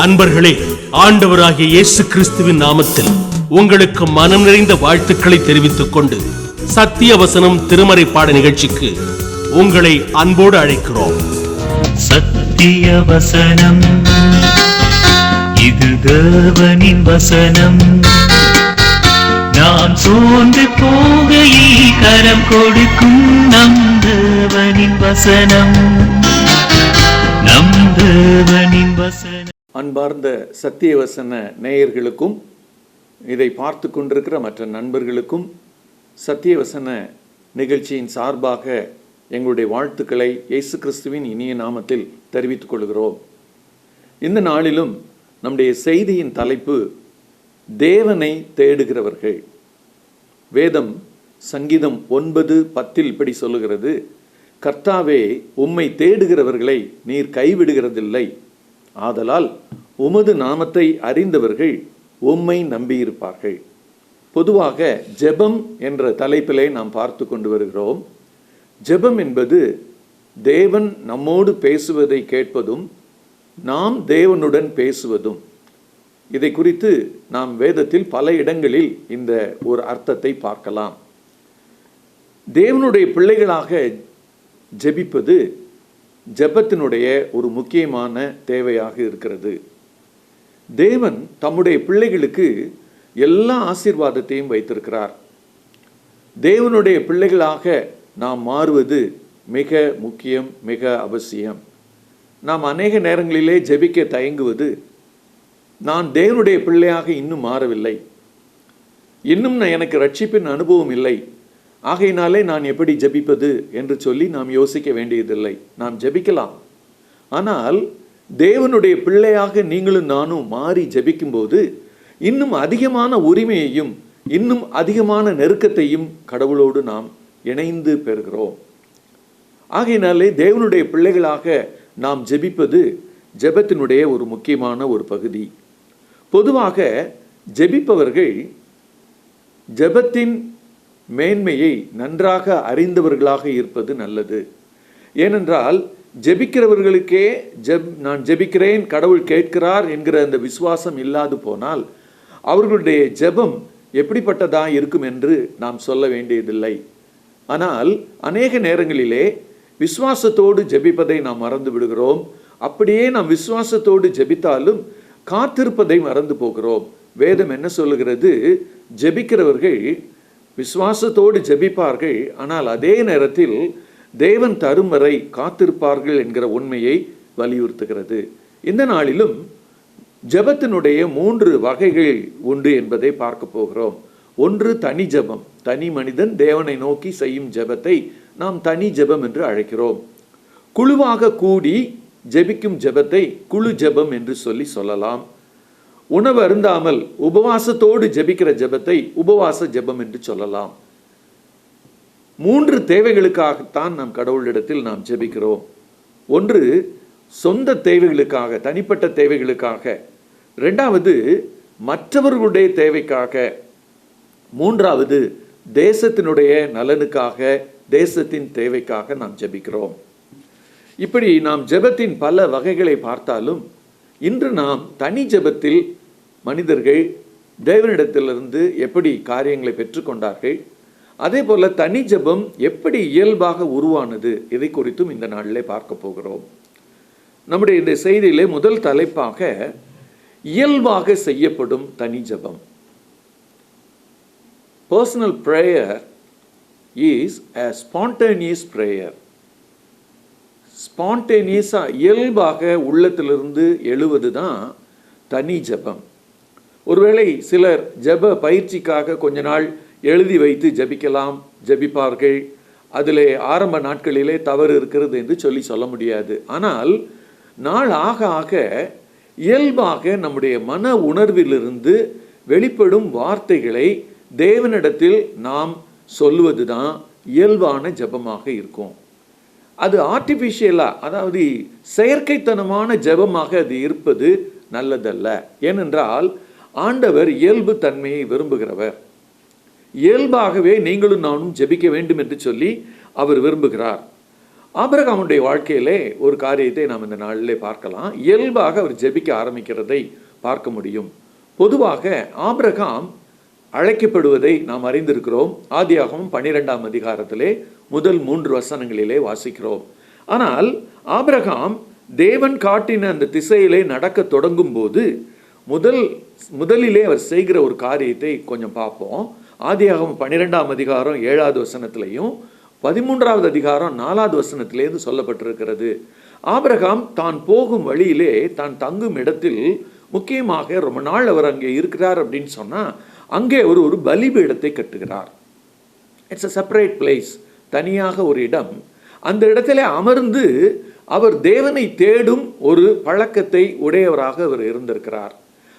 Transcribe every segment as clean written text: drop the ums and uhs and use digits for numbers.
அன்பர்களே, ஆண்டவராகிய இயேசு கிறிஸ்துவின் நாமத்தில் உங்களுக்கு மனம் நிறைந்த வாழ்த்துக்களை தெரிவித்துக் கொண்டு சத்திய வசனம் திருமறை பாட நிகழ்ச்சிக்கு உங்களை அன்போடு அழைக்கிறோம். சத்திய வசனம், இது தேவனின் வசனம். நாம் சோர்ந்து போகையில் கரம் கொடுக்கும் நம் தேவனின் வசனம், நம் தேவனின் வசனம். அன்பார்ந்த சத்தியவசன நேயர்களுக்கும் இதை பார்த்து கொண்டிருக்கிற மற்ற நண்பர்களுக்கும் சத்தியவசன நிகழ்ச்சியின் சார்பாக எங்களுடைய வாழ்த்துக்களை இயேசு கிறிஸ்துவின் இனிய நாமத்தில் தெரிவித்துக் கொள்கிறோம். இந்த நாளிலும் நம்முடைய செய்தியின் தலைப்பு தேவனை தேடுகிறவர்கள். வேதம் சங்கீதம் 9:10 இப்படி சொல்லுகிறது, கர்த்தாவே, உம்மை தேடுகிறவர்களை நீர் கைவிடுகிறதில்லை, ஆதலால் உமது நாமத்தை அறிந்தவர்கள் உம்மை நம்பியிருப்பார்கள். பொதுவாக ஜெபம் என்ற தலைப்பிலே நாம் பார்த்து கொண்டு வருகிறோம். ஜெபம் என்பது தேவன் நம்மோடு பேசுவதை கேட்பதும் நாம் தேவனுடன் பேசுவதும். இதை குறித்து நாம் வேதத்தில் பல இடங்களில் இந்த ஒரு அர்த்தத்தை பார்க்கலாம். தேவனுடைய பிள்ளைகளாக ஜெபிப்பது ஜெபத்தினுடைய ஒரு முக்கியமான தேவையாக இருக்கிறது. தேவன் தம்முடைய பிள்ளைகளுக்கு எல்லா ஆசீர்வாதத்தையும் வைத்திருக்கிறார். தேவனுடைய பிள்ளைகளாக நாம் மாறுவது மிக முக்கியம், மிக அவசியம். நாம் அநேக நேரங்களிலே ஜெபிக்க தயங்குவது, நான் தேவனுடைய பிள்ளையாக இன்னும் மாறவில்லை, இன்னும் எனக்கு ரட்சிப்பின் அனுபவம் இல்லை, ஆகையினாலே நான் எப்படி ஜெபிப்பது என்று சொல்லி நாம் யோசிக்க வேண்டியதில்லை. நாம் ஜெபிக்கலாம். ஆனால் தேவனுடைய பிள்ளையாக நீங்களும் நானும் மாறி ஜெபிக்கும்போது இன்னும் அதிகமான உரிமையையும் இன்னும் அதிகமான நெருக்கத்தையும் கடவுளோடு நாம் இணைந்து பெறுகிறோம். ஆகையினாலே தேவனுடைய பிள்ளைகளாக நாம் ஜெபிப்பது ஜெபத்தினுடைய ஒரு முக்கியமான ஒரு பகுதி. பொதுவாக ஜெபிப்பவர்கள் ஜெபத்தின் மேன்மையை நன்றாக அறிந்தவர்களாக இருப்பது நல்லது. ஏனென்றால் ஜெபிக்கிறவர்களுக்கே நான் ஜெபிக்கிறேன், கடவுள் கேட்கிறார் என்கிற அந்த விசுவாசம் இல்லாது போனால் அவர்களுடைய ஜெபம் எப்படிப்பட்டதா இருக்கும் என்று நாம் சொல்ல வேண்டியதில்லை. ஆனால் அநேக நேரங்களிலே விசுவாசத்தோடு ஜெபிப்பதை நாம் மறந்து விடுகிறோம். அப்படியே நாம் விசுவாசத்தோடு ஜெபித்தாலும் காத்திருப்பதை மறந்து போகிறோம். வேதம் என்ன சொல்லுகிறது? ஜெபிக்கிறவர்கள் விசுவாசத்தோடு ஜெபிப்பார்கள், ஆனால் அதே நேரத்தில் தேவன் தரும் வரை காத்திருப்பார்கள் என்கிற உண்மையை வலியுறுத்துகிறது. இந்த நாளிலும் ஜெபத்தினுடைய 3 வகைகள் உண்டு என்பதை பார்க்க போகிறோம். ஒன்று தனி ஜெபம். தனி மனிதன் தேவனை நோக்கி செய்யும் ஜெபத்தை நாம் தனி ஜெபம் என்று அழைக்கிறோம். குழுவாக கூடி ஜெபிக்கும் ஜெபத்தை குழு ஜெபம் என்று சொல்லலாம். உணவு அருந்தாமல் உபவாசத்தோடு ஜெபிக்கிற ஜெபத்தை உபவாச ஜெபம் என்று சொல்லலாம். 3 தேவைகளுக்காகத்தான் நாம் கடவுளிடத்தில் நாம் ஜெபிக்கிறோம். ஒன்று சொந்த தேவைகளுக்காக, தனிப்பட்ட தேவைகளுக்காக. 2வது மற்றவர்களுடைய தேவைக்காக. 3வது தேசத்தினுடைய நலனுக்காக, தேசத்தின் தேவைக்காக நாம் ஜெபிக்கிறோம். இப்படி நாம் ஜெபத்தின் பல வகைகளை பார்த்தாலும் இன்று நாம் தனி ஜெபத்தில் மனிதர்கள் தேவனிடத்திலிருந்து எப்படி காரியங்களை பெற்றுக்கொண்டார்கள், அதே போல தனி ஜெபம் எப்படி இயல்பாக உருவானது, இதை குறித்தும் இந்த நாளிலே பார்க்க போகிறோம். நம்முடைய இந்த செய்தியிலே முதல் தலைப்பாக இயல்பாக செய்யப்படும் தனி ஜெபம். Personal prayer is a spontaneous prayer. ஸ்பான்டேனியஸாக இயல்பாக உள்ளத்திலிருந்து எழுவது தான் தனி ஜெபம். ஒருவேளை சிலர் ஜெப பயிற்சிக்காக கொஞ்ச நாள் எழுதி வைத்து ஜெபிப்பார்கள். அதில் ஆரம்ப நாட்களிலே தவறு இருக்கிறது என்று சொல்ல முடியாது. ஆனால் நாள் ஆக ஆக இயல்பாக நம்முடைய மன உணர்விலிருந்து வெளிப்படும் வார்த்தைகளை தேவனிடத்தில் நாம் சொல்லுவது தான் இயல்பான ஜெபமாக இருக்கும். அது ஆர்டிஃபிஷியலாக, அதாவது செயற்கைத்தனமான ஜெபமாக அது இருப்பது நல்லதல்ல. ஏனென்றால் ஆண்டவர் இயல்பு தன்மையை விரும்புகிறவர். இயல்பாகவே நீங்களும் நானும் ஜெபிக்க வேண்டும் என்று சொல்லி அவர் விரும்புகிறார். ஆபிரகாமுடைய வாழ்க்கையிலே ஒரு காரியத்தை நாம் இந்த நாளிலே பார்க்கலாம். இயல்பாக அவர் ஜெபிக்க ஆரம்பிக்கிறதை பார்க்க முடியும். பொதுவாக ஆபிரகாம் அழைக்கப்படுவதை நாம் அறிந்திருக்கிறோம். ஆதியாகமம் 12ஆம் அதிகாரத்திலே முதல் 3 வசனங்களிலே வாசிக்கிறோம். ஆனால் ஆபிரகாம் தேவன் காட்டின அந்த திசையிலே நடக்க தொடங்கும் போது முதலிலே அவர் செய்கிற ஒரு காரியத்தை கொஞ்சம் பார்ப்போம். ஆதியாகமம் 12ஆம் அதிகாரம் 7வது வசனத்திலையும் 13வது அதிகாரம் 4வது வசனத்திலேருந்து சொல்லப்பட்டிருக்கிறது. ஆபிரகாம் தான் போகும் வழியிலே தான் தங்கும் இடத்தில், முக்கியமாக ரொம்ப நாள் அவர் அங்கே இருக்கிறார் அப்படின்னு சொன்னால், அங்கே ஒரு பலிபீடத்தை கட்டுகிறார். இட்ஸ் அ செப்பரேட் பிளேஸ், தனியாக ஒரு இடம். அந்த இடத்துல அமர்ந்து அவர் தேவனை தேடும் ஒரு பழக்கத்தை உடையவராக அவர் இருந்திருக்கிறார்.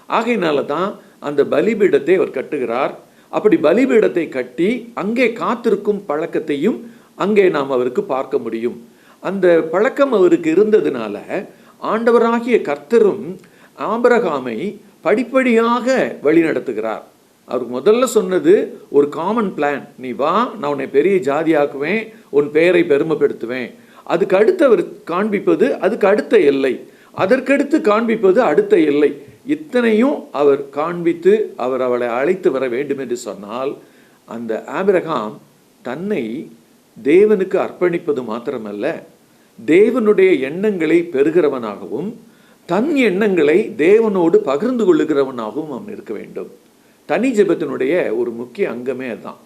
ஆகையினால தான் அந்த பலிபீடத்தை அவர் கட்டுகிறார். அப்படி பலிபீடத்தை கட்டி அங்கே காத்திருக்கும் பழக்கத்தையும் அங்கே நாம் அவருக்கு பார்க்க முடியும். அந்த பழக்கம் அவருக்கு இருந்ததுனால ஆண்டவராகிய கர்த்தரும் ஆபிரகாமை படிப்படியாக வழி நடத்துகிறார். அவருக்கு முதல்ல சொன்னது ஒரு காமன் பிளான், நீ வா, நான் உன்னை பெரிய ஜாதியாக்குவேன், உன் பெயரை பெருமைப்படுத்துவேன். அதுக்கு அடுத்து அவர் காண்பிப்பது அதுக்கு அடுத்த எல்லை, அதற்கடுத்து காண்பிப்பது அடுத்த எல்லை. இத்தனையும் அவர் காண்பித்து அவர் அவளை அழைத்து வர வேண்டும் என்று சொன்னால், அந்த ஆபிரகாம் தன்னை தேவனுக்கு அர்ப்பணிப்பது மாத்திரமல்ல, தேவனுடைய எண்ணங்களை பெறுகிறவனாகவும் தன் எண்ணங்களை தேவனோடு பகிர்ந்து கொள்ளுகிறவனாகவும் அவன் இருக்க வேண்டும். தனி ஜெபத்தினுடைய ஒரு முக்கிய அங்கமே அதுதான்.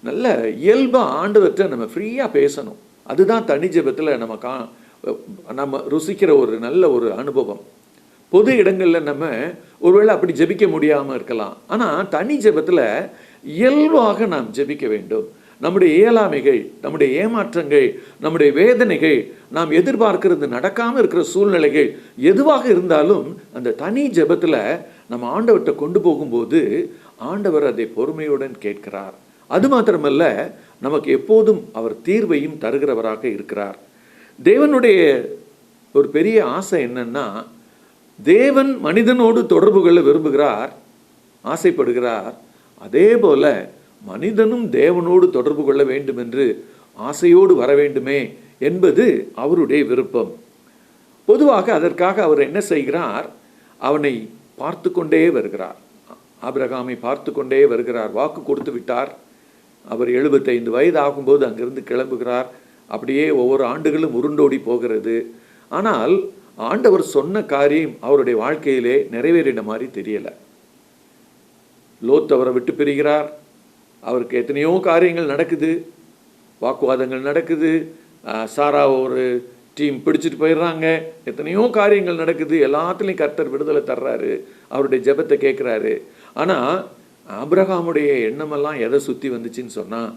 நல்ல இயல்பாக ஆண்டவர்கிட்ட நம்ம ஃப்ரீயாக பேசணும். அதுதான் தனி ஜெபத்தில் நம்ம ருசிக்கிற ஒரு நல்ல ஒரு அனுபவம். பொது இடங்களில் நம்ம ஒருவேளை அப்படி ஜெபிக்க முடியாமல் இருக்கலாம். ஆனால் தனி ஜெபத்தில் இயல்பாக நாம் ஜெபிக்க வேண்டும். நம்முடைய இயலாமைகள், நம்முடைய ஏமாற்றங்கள், நம்முடைய வேதனைகள், நாம் எதிர்பார்க்கிறது நடக்காமல் இருக்கிற சூழ்நிலைகள் எதுவாக இருந்தாலும் அந்த தனி ஜெபத்தில் நம்ம ஆண்டவர்கிட்ட கொண்டு போகும்போது ஆண்டவர் அதை பொறுமையுடன் கேட்கிறார். அது மாத்திரமல்ல, நமக்கு எப்போதும் அவர் தீர்வையும் தருகிறவராக இருக்கிறார். தேவனுடைய ஒரு பெரிய ஆசை என்னன்னா, தேவன் மனிதனோடு தொடர்பு கொள்ள விரும்புகிறார், ஆசைப்படுகிறார். அதே போல மனிதனும் தேவனோடு தொடர்பு கொள்ள வேண்டும் என்று ஆசையோடு வர வேண்டுமே என்பது அவருடைய விருப்பம். பொதுவாக அதற்காக அவர் என்ன செய்கிறார்? அவனை பார்த்து கொண்டே வருகிறார். ஆபிரகாமை பார்த்து கொண்டே வருகிறார். வாக்கு கொடுத்து விட்டார். அவர் 75 வயது ஆகும்போது அங்கிருந்து கிளம்புகிறார். அப்படியே ஒவ்வொரு ஆண்டுகளும் உருண்டோடி போகிறது. ஆனால் ஆண்டவர் சொன்ன காரியம் அவருடைய வாழ்க்கையிலே நிறைவேறின மாதிரி தெரியலை. லோத் அவரை விட்டு பிரிகிறார். அவருக்கு எத்தனையோ காரியங்கள் நடக்குது, வாக்குவாதங்கள் நடக்குது, சாரா ஒரு டீம் பிடிச்சிட்டு போயிடுறாங்க, எத்தனையோ காரியங்கள் நடக்குது. எல்லாத்துலேயும் கர்த்தர் விடுதலை தர்றாரு, அவருடைய ஜெபத்தை கேட்குறாரு. ஆனால் ஆபிரகாமுடைய எண்ணமெல்லாம் எதை சுற்றி வந்துச்சுன்னு சொன்னால்,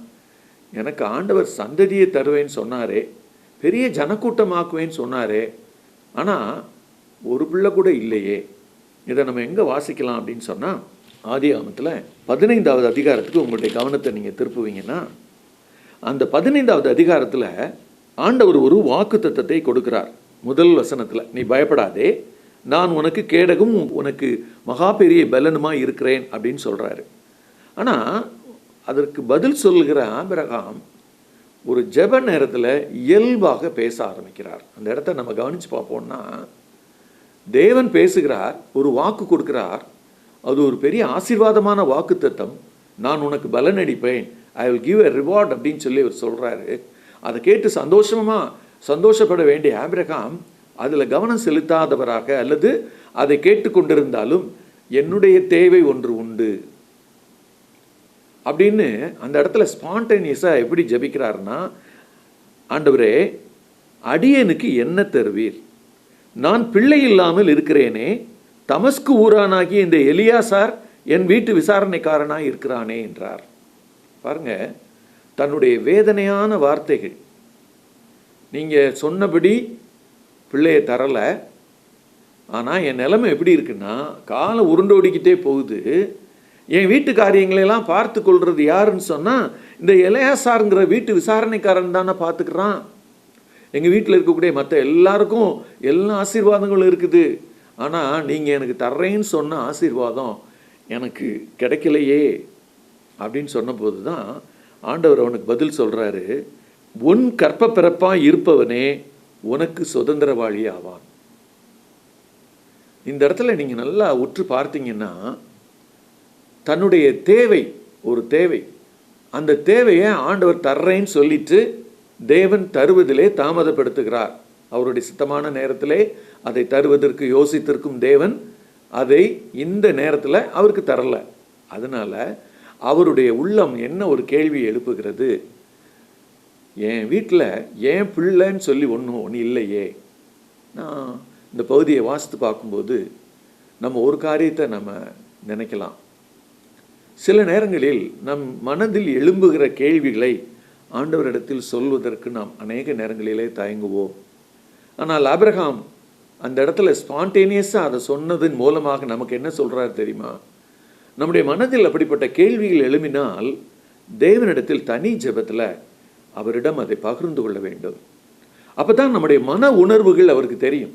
எனக்கு ஆண்டவர் சந்ததியை தருவேன்னு சொன்னாரே, பெரிய ஜனக்கூட்டமாக்குவேன்னு சொன்னாரே, ஆனால் ஒரு பிள்ளை கூட இல்லையே. இதை நம்ம எங்கே வாசிக்கலாம் அப்படின்னு சொன்னால், ஆதியாகமத்தில் 15வது அதிகாரத்துக்கு உங்களுடைய கவனத்தை நீங்கள் திருப்புவீங்கன்னா, அந்த 15வது அதிகாரத்தில் ஆண்டவர் ஒரு வாக்கு தத்தத்தை கொடுக்கிறார். முதல் வசனத்தில், நீ பயப்படாதே, நான் உனக்கு கேடகும் உனக்கு மகா பெரிய பலனுமாக இருக்கிறேன் அப்படின்னு சொல்கிறாரு. ஆனால் அதற்கு பதில் சொல்லுகிற ஆபிரகாம் ஒரு ஜெப நேரத்தில் இயல்பாக பேச ஆரம்பிக்கிறார். அந்த இடத்த நம்ம கவனித்து பார்ப்போம்னா, தேவன் பேசுகிறார், ஒரு வாக்கு கொடுக்கிறார். அது ஒரு பெரிய ஆசீர்வாதமான வாக்கு தத்தம். நான் உனக்கு பலன் அளிப்பேன், I will give a reward அப்படின்னு சொல்லி அவர் சொல்கிறாரு. அதை கேட்டு சந்தோஷப்பட வேண்டிய ஆபிரகாம் அதில் கவனம் செலுத்தாதவராக, அல்லது அதை கேட்டுக்கொண்டிருந்தாலும் என்னுடைய தேவை ஒன்று உண்டு அப்படின்னு அந்த இடத்துல ஸ்பான்டேனியஸாக எப்படி ஜெபிக்கிறாருன்னா, ஆண்டவரே, அடியனுக்கு என்ன தருவீர்? நான் பிள்ளை இல்லாமல் இருக்கிறேனே, தமஸ்கு ஊரானாகிய இந்த எலியாசார் என் வீட்டு விசாரணைக்காரனாக இருக்கிறானே என்றார். பாருங்க, தன்னுடைய வேதனையான வார்த்தைகள். நீங்கள் சொன்னபடி பிள்ளையை தரலை, ஆனால் என் நிலைமை எப்படி இருக்குன்னா, காலம் உருண்டோடிக்கிட்டே போகுது. என் வீட்டு காரியங்களெல்லாம் பார்த்து கொள்வது யாருன்னு சொன்னால், இந்த எலியாசாருங்கிற வீட்டு விசாரணைக்காரன் தானே பார்த்துக்கிறான். எங்கள் வீட்டில் இருக்கக்கூடிய மற்ற எல்லாருக்கும் எல்லா ஆசீர்வாதங்களும் இருக்குது. ஆனால் நீங்கள் எனக்கு தர்றேன்னு சொன்ன ஆசீர்வாதம் எனக்கு கிடைக்கலையே அப்படின்னு சொன்னபோது தான் ஆண்டவர் அவனுக்கு பதில் சொல்கிறாரு, உன் கற்ப பிறப்பாய் இருப்பவனே உனக்கு சுதந்திரவாளி ஆவான். இந்த இடத்துல நீங்க நல்லா உற்று பார்த்தீங்கன்னா, தன்னுடைய தேவை, ஒரு தேவை, அந்த தேவையை ஆண்டவர் தர்றேன்னு சொல்லிட்டு தேவன் தருவதிலே தாமதப்படுத்துகிறார். அவருடைய சித்தமான நேரத்திலே அதை தருவதற்கு யோசித்திருக்கும் தேவன் அதை இந்த நேரத்தில் அவருக்கு தரல. அதனால அவருடைய உள்ளம் என்ன ஒரு கேள்வி எழுப்புகிறது, என் வீட்டில் என் பிள்ளைன்னு சொல்லி ஒன்று இல்லையே. நான் இந்த பகுதியை வாசித்து பார்க்கும்போது நம்ம ஒரு காரியத்தை நம்ம நினைக்கலாம். சில நேரங்களில் நம் மனதில் எழும்புகிற கேள்விகளை ஆண்டவரிடத்தில் சொல்வதற்கு நாம் அநேக நேரங்களிலே தயங்குவோம். ஆனால் ஆபிரகாம் அந்த இடத்துல ஸ்பான்டேனியஸாக அதை சொன்னதன் மூலமாக நமக்கு என்ன சொல்கிறார் தெரியுமா? நம்முடைய மனதில் அப்படிப்பட்ட கேள்விகள் எழும்பினால் தேவனிடத்தில் தனி ஜெபத்தில் அவரிடம் அதை பகிர்ந்து கொள்ள வேண்டும். அப்போ தான் நம்முடைய மன உணர்வுகள் அவருக்கு தெரியும்,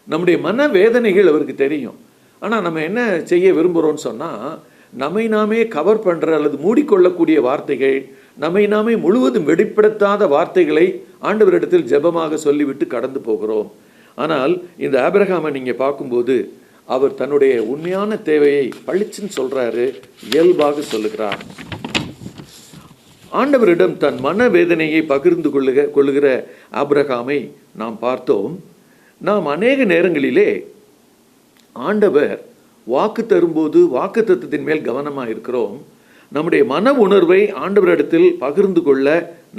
நம்முடைய மன வேதனைகள் அவருக்கு தெரியும். ஆனால் நம்ம என்ன செய்ய விரும்புகிறோன்னு சொன்னால், நம்மை நாமே கவர் பண்ணுற அல்லது மூடிக்கொள்ளக்கூடிய வார்த்தைகள், நம்மை நாமே முழுவதும் வெளிப்படுத்தாத வார்த்தைகளை ஆண்டவரிடத்தில் ஜெபமாக சொல்லிவிட்டு கடந்து போகிறோம். ஆனால் இந்த ஆபிரகாமை நீங்கள் பார்க்கும்போது அவர் தன்னுடைய உண்மையான தேவையை பளிச்சுன்னு சொல்கிறாரு, இயல்பாக சொல்லுகிறார். ஆண்டவரிடம் தன் மன வேதனையை பகிர்ந்து கொள்ளுகிற ஆபிரகாமை நாம் பார்த்தோம். நாம் அநேக நேரங்களிலே ஆண்டவர் வாக்கு தரும்போது வாக்கு தத்துவத்தின் மேல் கவனமாக இருக்கிறோம். நம்முடைய மன உணர்வை ஆண்டவரிடத்தில் பகிர்ந்து கொள்ள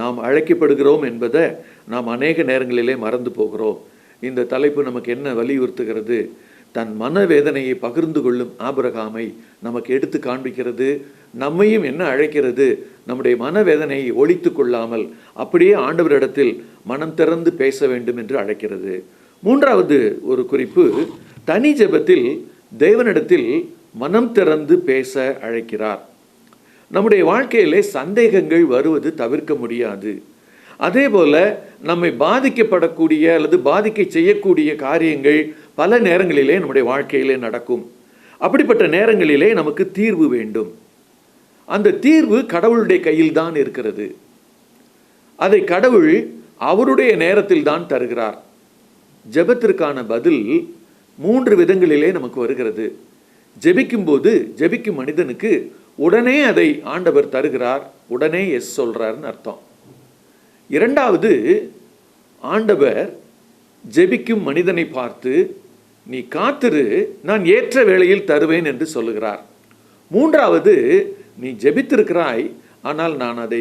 நாம் அழைக்கப்படுகிறோம் என்பதை நாம் அநேக நேரங்களிலே மறந்து போகிறோம். இந்த தலைப்பு நமக்கு என்ன வலியுறுத்துகிறது? தன் மனவேதனையை பகிர்ந்து கொள்ளும் ஆபிரகாமை நமக்கு எடுத்து காண்பிக்கிறது. நம்மையும் என்ன அழைக்கிறது? நம்முடைய மனவேதனையை ஒழித்து கொள்ளாமல் அப்படியே ஆண்டவரிடத்தில் மனம் திறந்து பேச வேண்டும் என்று அழைக்கிறது. மூன்றாவது ஒரு குறிப்பு, தனி ஜெபத்தில் தேவனிடத்தில் மனம் திறந்து பேச அழைக்கிறார். நம்முடைய வாழ்க்கையிலே சந்தேகங்கள் வருவது தவிர்க்க முடியாது. அதே போல நம்மை பாதிக்கப்படக்கூடிய அல்லது பாதிக்க செய்யக்கூடிய காரியங்கள் பல நேரங்களிலே நம்முடைய வாழ்க்கையிலே நடக்கும். அப்படிப்பட்ட நேரங்களிலே நமக்கு தீர்வு வேண்டும். அந்த தீர்வு கடவுளுடைய கையில் தான் இருக்கிறது. அதை கடவுள் அவருடைய நேரத்தில் தான் தருகிறார். ஜெபத்திற்கான பதில் 3 விதங்களிலே நமக்கு வருகிறது. ஜெபிக்கும்போது ஜெபிக்கும் மனிதனுக்கு உடனே அதை ஆண்டவர் தருகிறார், உடனே எஸ் சொல்றாருன்னு அர்த்தம். இரண்டாவது, ஆண்டவர் ஜெபிக்கும் மனிதனை பார்த்து நீ காத்திரு, நான் ஏற்ற வேளையில் தருவேன் என்று சொல்லுகிறார். மூன்றாவது, நீ ஜெபித்திருக்கிறாய், ஆனால் நான் அதை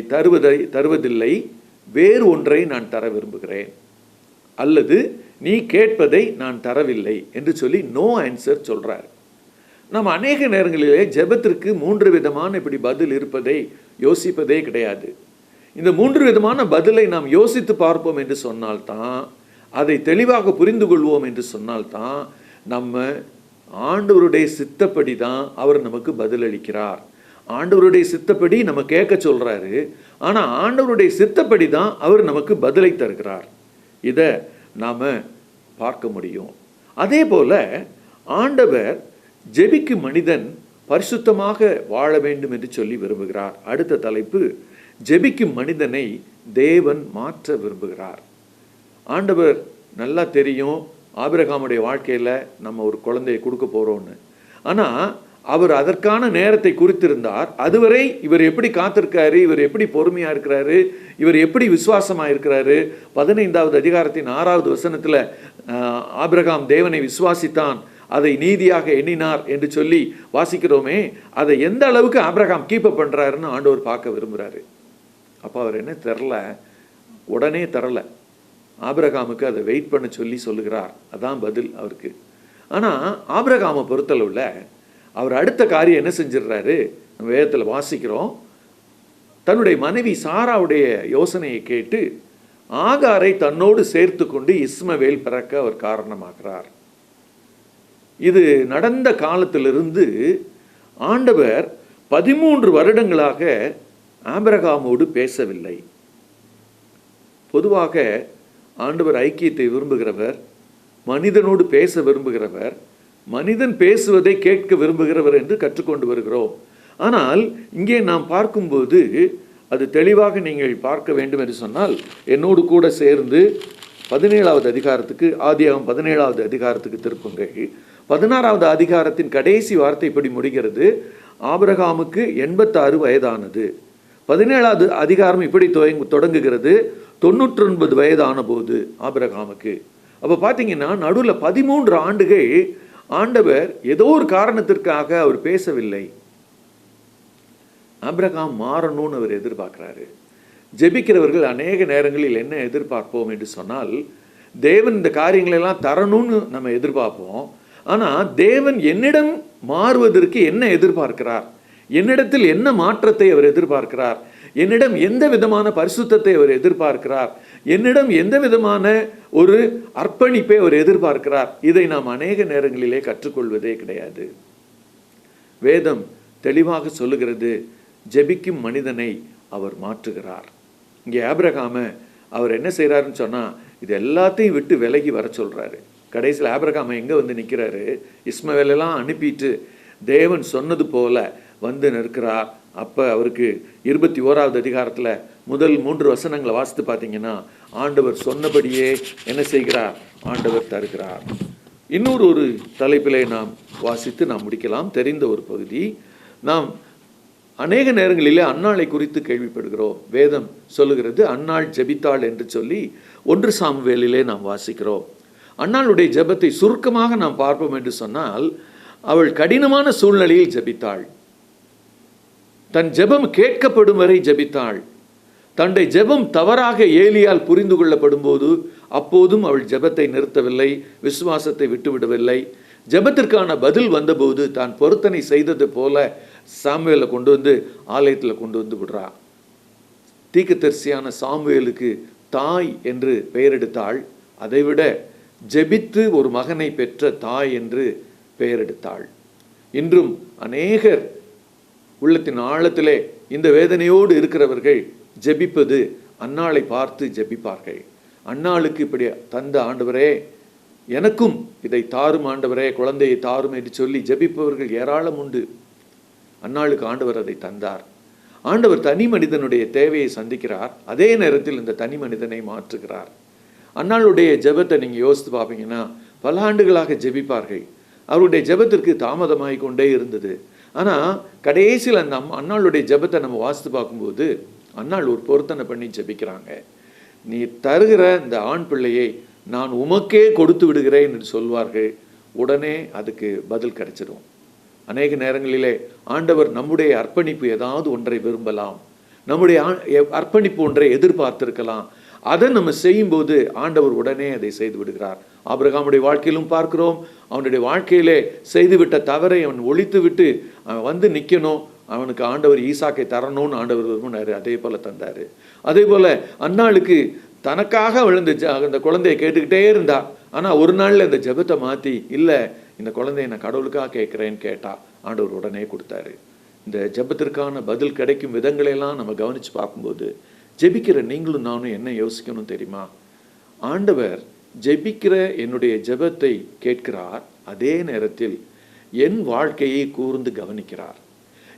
தருவதில்லை, வேறு ஒன்றை நான் தர விரும்புகிறேன், அல்லது நீ கேட்பதை நான் தரவில்லை என்று சொல்லி நோ ஆன்சர் சொல்றார். நாம் அநேக நேரங்களிலே ஜெபத்திற்கு 3 விதமான இப்படி பதில் இருப்பதை யோசிப்பதே கிடையாது. இந்த 3 விதமான பதிலை நாம் யோசித்து பார்ப்போம் என்று சொன்னால்தான், அதை தெளிவாக புரிந்து கொள்வோம் என்று சொன்னால்தான், நம்ம ஆண்டவருடைய சித்தப்படி தான் அவர் நமக்கு பதிலளிக்கிறார். ஆண்டவருடைய சித்தப்படி நம்ம கேட்க சொல்றாரு, ஆனால் ஆண்டவருடைய சித்தப்படி தான் அவர் நமக்கு பதிலை தருகிறார். இதை நாம் பார்க்க முடியும். அதே போல ஆண்டவர் ஜெபிக்கும் மனிதன் பரிசுத்தமாக வாழ வேண்டும் என்று சொல்லி விரும்புகிறார். அடுத்த தலைப்பு, ஜெபிக்கும் மனிதனை தேவன் மாற்ற விரும்புகிறார். ஆண்டவர் நல்லா தெரியும் ஆபிரகாமுடைய வாழ்க்கையில் நம்ம ஒரு குழந்தையை கொடுக்க போகிறோன்னு. ஆனால் அவர் அதற்கான நேரத்தை குறித்திருந்தார். அதுவரை இவர் எப்படி காத்திருக்காரு, இவர் எப்படி பொறுமையாக இருக்கிறாரு, இவர் எப்படி விசுவாசமாக இருக்கிறாரு. 15வது அதிகாரத்தின் 6வது வசனத்தில் ஆபிரகாம் தேவனை விசுவாசித்தான், அதை நீதியாக எண்ணினார் என்று சொல்லி வாசிக்கிறோமே, அதை எந்த அளவுக்கு ஆபிரகாம் கீப்பப் பண்ணுறாருன்னு ஆண்டவர் பார்க்க விரும்புகிறாரு. அப்போ அவர் என்ன தரல, உடனே தரலை, ஆபிரகாமுக்கு அதை வெயிட் பண்ண சொல்லி சொல்லுகிறார். அதான் பதில் அவருக்கு. ஆனால் ஆபிரகாமை பொறுத்தளவில் அவர் அடுத்த காரியம் என்ன செஞ்சிடறாரு, நம்ம வேதத்தில் வாசிக்கிறோம், தன்னுடைய மனைவி சாராவுடைய யோசனையை கேட்டு ஆகாரை தன்னோடு சேர்த்து கொண்டு இஸ்மவேல் பிறக்க அவர் காரணமாகிறார். இது நடந்த காலத்திலிருந்து ஆண்டவர் 13 வருடங்களாக ஆபிரகாமோடு பேசவில்லை. பொதுவாக ஆண்டவர் ஐக்கியத்தை விரும்புகிறவர், மனிதனோடு பேச விரும்புகிறவர், மனிதன் பேசுவதை கேட்க விரும்புகிறவர் என்று கற்றுக்கொண்டு வருகிறோம். ஆனால் இங்கே நாம் பார்க்கும்போது அது தெளிவாக நீங்கள் பார்க்க வேண்டும் என்று சொன்னால் என்னோடு கூட சேர்ந்து 17வது அதிகாரத்துக்கு, ஆதியாகமம் 17வது அதிகாரத்துக்கு திருப்புங்கள். 16வது அதிகாரத்தின் கடைசி வார்த்தை இப்படி முடிகிறது, ஆபிரகாமுக்கு 86 வயதானது. 17வது அதிகாரம் இப்படி தொடங்குகிறது, 99 வயதான போது ஆபிரகாமுக்கு. அப்போ பார்த்தீங்கன்னா நடுவில் 13 ஆண்டுகள் ஆண்டவர் ஏதோ ஒரு காரணத்திற்காக அவர் பேசவில்லை. ஆபிரகாம் மாறணும்னு அவர் எதிர்பார்க்கிறாரு. ஜெபிக்கிறவர்கள் அநேக நேரங்களில் என்ன எதிர்பார்ப்போம் என்று சொன்னால், தேவன் இந்த காரியங்களெல்லாம் தரணும்னு நம்ம எதிர்பார்ப்போம். ஆனால் தேவன் என்னிடம் மாறுவதற்கு என்ன எதிர்பார்க்கிறார், என்னிடத்தில் என்ன மாற்றத்தை அவர் எதிர்பார்க்கிறார், என்னிடம் எந்த விதமான பரிசுத்தத்தை அவர் எதிர்பார்க்கிறார், என்னிடம் எந்த விதமான ஒரு அர்ப்பணிப்பை அவர் எதிர்பார்க்கிறார், இதை நாம் அநேக நேரங்களிலே கற்றுக்கொள்வதே கிடையாது. வேதம் தெளிவாக சொல்லுகிறது, ஜெபிக்கும் மனிதனை அவர் மாற்றுகிறார். இங்கே ஆபிரகாம அவர் என்ன செய்கிறாருன்னு சொன்னால், இது எல்லாத்தையும் விட்டு விலகி வர சொல்கிறாரு. கடைசியில் ஆபிரகாம எங்கே வந்து நிற்கிறாரு, இஸ்மவேலெல்லாம் அனுப்பிட்டு தேவன் சொன்னது போல வந்து நிற்கிறார். அப்போ அவருக்கு 21வது அதிகாரத்தில் முதல் 3 வசனங்களை வாசித்து பார்த்தீங்கன்னா, ஆண்டவர் சொன்னபடியே என்ன செய்கிறார், ஆண்டவர் தருகிறார். இன்னொரு தலைப்பிலே நாம் வாசித்து நாம் முடிக்கலாம். தெரிந்த ஒரு பகுதி, நாம் அநேக நேரங்களிலே அன்னாளை குறித்து கேள்விப்படுகிறோம். வேதம் சொல்லுகிறது, அன்னாள் ஜெபித்தாள் என்று சொல்லி 1 சாமுவேலிலே நாம் வாசிக்கிறோம். அன்னாளுடைய ஜெபத்தை சுருக்கமாக நாம் பார்ப்போம் என்று சொன்னால், அவள் கடினமான சூழ்நிலையில் ஜெபித்தாள். தன் ஜெபம் கேட்கப்படும் வரை ஜெபித்தாள். தன்னுடைய ஜெபம் தவறாக ஏலியால் புரிந்து கொள்ளப்படும் போது அப்போதும் அவள் ஜெபத்தை நிறுத்தவில்லை, விசுவாசத்தை விட்டுவிடவில்லை. ஜெபத்திற்கான பதில் வந்தபோது தான் பொருத்தனை செய்தது போல சாமுவேலை கொண்டு வந்து ஆலயத்தில் கொண்டு வந்து விடுறா. தீர்க்கதரிசியான சாமுவேலுக்கு தாய் என்று பெயரெடுத்தாள். அதைவிட ஜெபித்து ஒரு மகனை பெற்ற தாய் என்று பெயரெடுத்தாள். இன்றும் அநேகர் உள்ளத்தின் ஆழத்திலே இந்த வேதனையோடு இருக்கிறவர்கள் ஜெபிப்பது அன்னாளை பார்த்து ஜெபிப்பார்கள். அன்னாளுக்கு இப்படி தந்த ஆண்டவரே, எனக்கும் இதை தாரும் ஆண்டவரே, குழந்தையை தாரும் என்று சொல்லி ஜெபிப்பவர்கள் ஏராளம் உண்டு. அன்னாளுக்கு ஆண்டவர் அதை தந்தார். ஆண்டவர் தனி மனிதனுடைய தேவையை சந்திக்கிறார், அதே நேரத்தில் இந்த தனி மனிதனை மாற்றுகிறார். அன்னாளுடைய ஜெபத்தை நீங்கள் யோசித்து பார்ப்பீங்கன்னா, பல ஆண்டுகளாக ஜெபிப்பார்கள். அவருடைய ஜெபத்திற்கு தாமதமாகி கொண்டே இருந்தது. ஆனால் கடைசியில் அந்த அன்னாளுடைய ஜெபத்தை நம்ம வாசித்து பார்க்கும்போது, அன்னாள் ஒரு பொருத்தனை பண்ணி ஜெபிக்கிறாங்க. நீ தருகிற இந்த ஆண் பிள்ளையை நான் உமக்கே கொடுத்து விடுகிறேன் என்று சொல்வார்கள். உடனே அதுக்கு பதில் கிடைச்சிடும். அநேக நேரங்களிலே ஆண்டவர் நம்முடைய அர்ப்பணிப்பு ஏதாவது ஒன்றை விரும்பலாம், நம்முடைய அர்ப்பணிப்பு ஒன்றை எதிர்பார்த்திருக்கலாம். அதை நம்ம செய்யும்போது ஆண்டவர் உடனே அதை செய்து விடுகிறார். ஆபிரகாமுடைய வாழ்க்கையிலும் பார்க்கிறோம். அவனுடைய வாழ்க்கையிலே செய்துவிட்ட தவறை அவன் ஒழித்து விட்டு அவன் வந்து நிற்கணும், அவனுக்கு ஆண்டவர் ஈசாக்கை தரணும்னு ஆண்டவர் விரும்பினார். அதே போல் தந்தார். அதே போல் அன்னாளுக்கு தனக்காக விழுந்த அந்த குழந்தையை கேட்டுக்கிட்டே இருந்தா. ஆனால் ஒரு நாளில் இந்த ஜெபத்தை மாற்றி, இல்லை இந்த குழந்தையை நான் கடவுளுக்காக கேட்குறேன்னு கேட்டா, ஆண்டவர் உடனே கொடுத்தாரு. இந்த ஜெபத்திற்கான பதில் கிடைக்கும் விதங்களெல்லாம் நம்ம கவனித்து பார்க்கும்போது, ஜெபிக்கிற நீங்களும் நானும் என்ன யோசிக்கணும் தெரியுமா? ஆண்டவர் ஜெபிக்கிற என்னுடைய ஜெபத்தை கேட்கிறார், அதே நேரத்தில் என் வாழ்க்கையை கூர்ந்து கவனிக்கிறார்.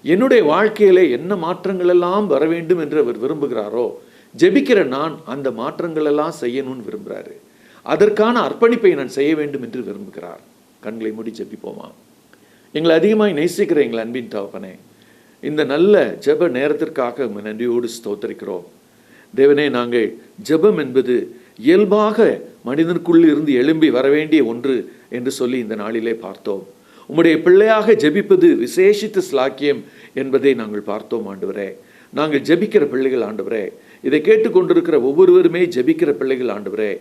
என்னுடைய வாழ்க்கையிலே என்ன மாற்றங்கள் எல்லாம் வர வேண்டும் என்று அவர் விரும்புகிறாரோ, ஜெபிக்கிற நான் அந்த மாற்றங்கள் எல்லாம் செய்யணும்னு விரும்புகிறாரு. அதற்கான அர்ப்பணிப்பை நான் செய்ய வேண்டும் என்று விரும்புகிறார். கண்களை மூடி ஜெபிப்போமா? எங்களை அதிகமாக நேசிக்கிற எங்கள் அன்பின் தகப்பனே, இந்த நல்ல ஜெப நேரத்திற்காக நன்றியோடு ஸ்தோத்திரிக்கிறோம். தேவனே, நாங்கள் ஜெபம் என்பது இயல்பாக மனிதனுக்குள் இருந்து எழும்பி வர வேண்டிய ஒன்று என்று சொல்லி இந்த நாளிலே பார்த்தோம். உம்முடைய பிள்ளையாக ஜெபிப்பது விசேஷித்த ஸ்லாக்கியம் என்பதை நாங்கள் பார்த்தோம். ஆண்டவரே, நாங்கள் ஜெபிக்கிற பிள்ளைகள் ஆண்டவரே, இதை கேட்டுக்கொண்டிருக்கிற ஒவ்வொருவருமே ஜெபிக்கிற பிள்ளைகள் ஆண்டவரே.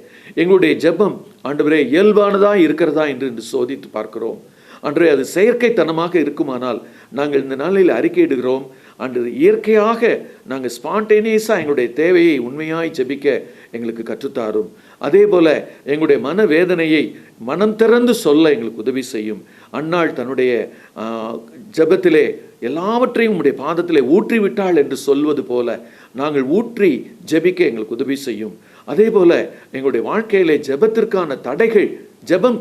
எங்களுடைய ஜெபம் ஆண்டவரே இயல்பானதா இருக்கிறதா என்று சோதித்து பார்க்கிறோம். அன்றே அது செயற்கைத்தனமாக இருக்குமானால் நாங்கள் இந்த நாளில் அறிக்கையிடுகிறோம். அன்று இயற்கையாக நாங்கள் ஸ்பான்டேனியஸாக எங்களுடைய தேவையை உண்மையாய் ஜெபிக்க எங்களுக்கு கற்றுத்தாரும். அதே போல் எங்களுடைய மன வேதனையை மனம் திறந்து சொல்ல எங்களுக்கு உதவி செய்யும். அன்னாள் தன்னுடைய ஜெபத்திலே எல்லாவற்றையும் உம்முடைய பாதத்திலே ஊற்றிவிட்டாள் என்று சொல்வது போல நாங்கள் ஊற்றி ஜெபிக்க எங்களுக்கு உதவி செய்யும். அதே போல் எங்களுடைய வாழ்க்கையிலே ஜெபத்திற்கான தடைகள், ஜெபம்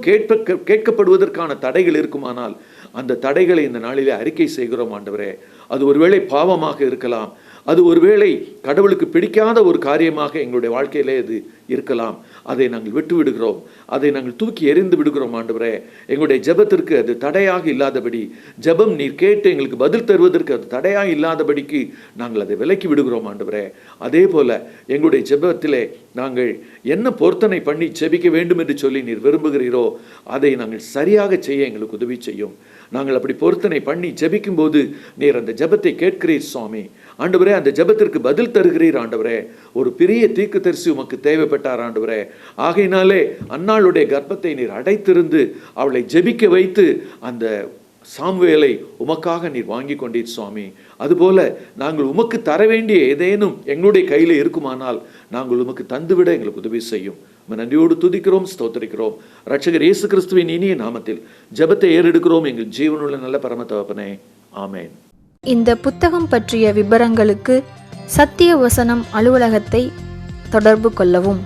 கேட்கப்படுவதற்கான தடைகள் இருக்குமானால் அந்த தடைகளை இந்த நாளிலே அறிக்கை செய்கிறோம் ஆண்டவரே. அது ஒருவேளை பாவமாக இருக்கலாம், அது ஒருவேளை கடவுளுக்கு பிடிக்காத ஒரு காரியமாக எங்களுடைய வாழ்க்கையிலே அது இருக்கலாம். அதை நாங்கள் விட்டு விடுகிறோம், அதை நாங்கள் தூக்கி எறிந்து விடுகிறோம் ஆண்டவரே. எங்களுடைய ஜெபத்திற்கு அது தடையாக இல்லாதபடி, ஜெபம் நீர் கேட்டு எங்களுக்கு பதில் தருவதற்கு அது தடையாக இல்லாதபடிக்கு நாங்கள் அதை விலக்கி விடுகிறோம் ஆண்டவரே. அதே போல எங்களுடைய ஜெபத்திலே நாங்கள் என்ன பொருத்தனை பண்ணி ஜெபிக்க வேண்டும் என்று சொல்லி நீர் விரும்புகிறீரோ அதை நாங்கள் சரியாக செய்ய எங்களுக்கு உதவி செய்யும். நாங்கள் அப்படி பொருத்தனை பண்ணி ஜெபிக்கும் போது நீர் அந்த ஜெபத்தை கேட்கிறீர் சுவாமி. ஆண்டவரே, அந்த ஜெபத்திற்கு பதில் தருகிறீர் ஆண்டவரே. ஒரு பெரிய தீர்க்கதரிசி உமக்கு தேவைப்பட்டார் ஆண்டவரே. ஆகையினாலே அன்னாளுடைய கர்ப்பத்தை நீர் அடைத்திருந்து அவளை ஜெபிக்க வைத்து அந்த சாமுவேலை உமக்காக நீர் வாங்கி கொண்டீர் சுவாமி. அதுபோல நாங்கள் உமக்கு தர வேண்டிய ஏதேனும் எங்களுடைய கையில் இருக்குமானால் நாங்கள் உமக்கு தந்துவிட எங்களுக்கு உதவி செய்யும். நன்றியோடு துதிக்கிறோம், ஸ்தோத்திரிக்கிறோம். இரட்சகர் இயேசு கிறிஸ்துவின் இனிய நாமத்தில் ஜெபத்தை ஏறெடுக்கிறோம் எங்கள் ஜீவனுள்ள நல்ல பரம தகப்பனே, ஆமேன். இந்த புத்தகம் பற்றிய விபரங்களுக்கு சத்திய வசனம் அலுவலகத்தை தொடர்பு கொள்ளவும்.